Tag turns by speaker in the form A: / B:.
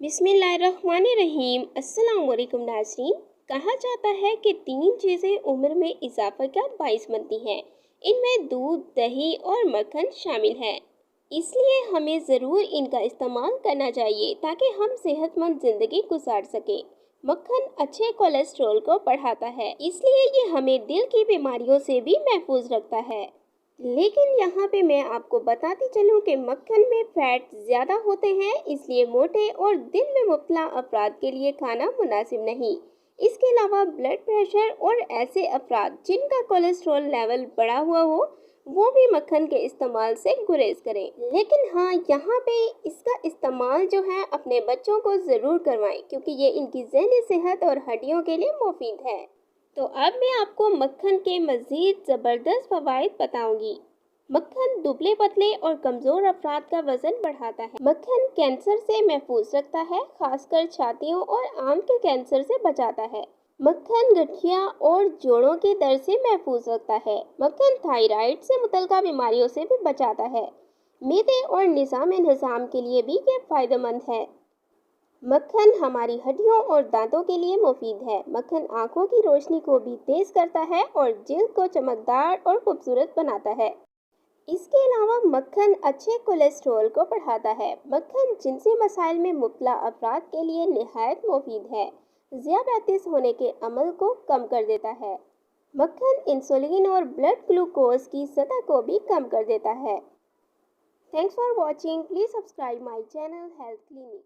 A: बिस्मिल्लाहिर्रहमानिर्रहीम। अस्सलाम वालेकुम नाज़रीन। कहा जाता है कि 3 चीज़ें उम्र में इजाफा का बाइस बनती हैं। इनमें दूध, दही और मक्खन शामिल है। इसलिए हमें ज़रूर इनका इस्तेमाल करना चाहिए ताकि हम सेहतमंद ज़िंदगी गुजार सकें। मक्खन अच्छे कोलेस्ट्रॉल को बढ़ाता है, इसलिए ये हमें दिल की बीमारियों से भी महफूज रखता है। लेकिन यहाँ पे मैं आपको बताती चलूँ कि मक्खन में फैट ज़्यादा होते हैं, इसलिए मोटे और दिल में मुब्तला अफराद के लिए खाना मुनासिब नहीं। इसके अलावा ब्लड प्रेशर और ऐसे अफराद जिनका कोलेस्ट्रॉल लेवल बढ़ा हुआ हो, वो भी मक्खन के इस्तेमाल से गुरेज करें। लेकिन हाँ, यहाँ पे इसका इस्तेमाल जो है अपने बच्चों को ज़रूर करवाएं, क्योंकि ये इनकी ज़हनी सेहत और हड्डियों के लिए मुफीद है। तो अब मैं आपको मक्खन के मज़ीद ज़बरदस्त फ़वाइद बताऊंगी। मक्खन दुबले पतले और कमज़ोर अफराद का वज़न बढ़ाता है। मक्खन कैंसर से महफूज रखता है, खासकर छातियों और आंत के कैंसर से बचाता है। मक्खन गठिया और जोड़ों के दर्द से महफूज रखता है। मक्खन थायराइड से मुतल्लिका बीमारियों से भी बचाता है। मैदे और निज़ाम के लिए भी ये फ़ायदेमंद है। मक्खन हमारी हड्डियों और दांतों के लिए मुफीद है। मक्खन आंखों की रोशनी को भी तेज करता है और जिल्द को चमकदार और खूबसूरत बनाता है। इसके अलावा मक्खन अच्छे कोलेस्ट्रॉल को बढ़ाता है। मक्खन जिनसी मसाइल में मुब्तला अफराद के लिए निहायत मुफीद है। ज़ियादातिस होने के अमल को कम कर देता है। मक्खन इंसुलिन और ब्लड ग्लूकोज की सतह को भी कम कर देता है। Thanks for watching. Please subscribe my channel health clinic.